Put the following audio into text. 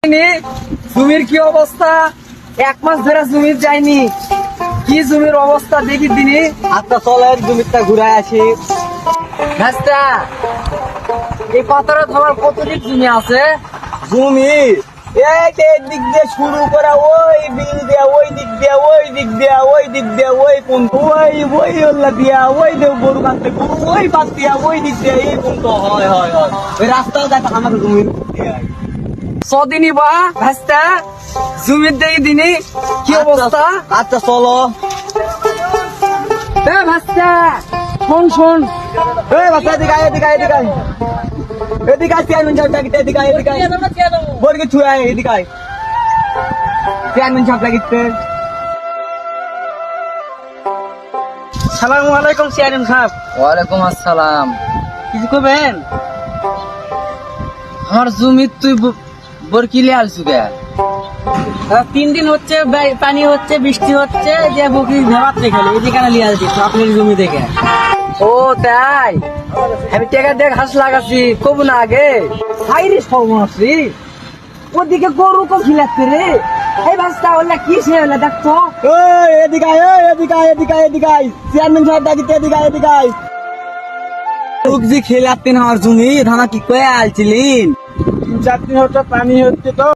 জমির কি অবস্থা? 1 মাস ধরে জমির যায়নি, কি জমির অবস্থা দেখি দিনি। আচ্ছা চলেন জমিটা ঘুরে আসি। ভাস্তা, এই পাথরে তোমার কতদিক জমি আছে? জমি এই দিক দিয়ে শুরু করা, ওই বিল দিয়া, ওই দিক দিয়া, ওই দিক দিয়া, ওই দিক দিয়া, ওই কোন ওই ওল্লা দিয়া, ওই দেব গরু কাটতে গরু, ওই পাশ দিয়া, ওই দিক দিয়া, এই কোন তো হয় হয় হয় ওই রাস্তাও দেখা আমার জমির সদিনই বা ভাস্তা জমির দেখি দিনি কি অবস্থা। আচ্ছা চলো। ভাস্তা শোন শোন, এই বাচ্চা এদিকে আয়, এদিকে আয়, এদিকে আয়, এদিকে আয়, চেয়ারম্যান সাহেব ডাকিতে, এদিকে আয়, এদিকে আয়, বর্গে ছুঁয়ে আয়, এদিকে আয়, চেয়ারম্যান সাহেব ডাকিতে। সালামু আলাইকুম চেয়ারম্যান সাহেব। ওয়ালাইকুম আসসালাম। কিছু করবেন? আমার জমি তুই বরকিলে আলছু কে? 3 দিন হচ্ছে পানি হচ্ছে, বৃষ্টি হচ্ছে, যে বকরি ভেবাত রেখেলে এদিকে লিয়ে আসছি আপনার জমি দেখে। ও তাই, আমি টাকা দিয়ে ঘাস লাগাচ্ছি কবু না আগে। হাইরে সর্বনাশী, ওদিকে গরু কো খিলাচ্ছে রে। এই ভাস্তা ওলা কি সে হলে দেখতো। ওই এদিকে আয়, ওই এদিকে আয়, এদিকে আয়, এদিকে আয়, চেয়ারম্যান সাহেব ডাকিতে, এদিকে আয়, এদিকে আয়। সবজি খেলাতেন আমার জমি ধানা কি কয়ে আলছিলেন? 3-4 দিন হচ্ছে পানি হচ্ছে তো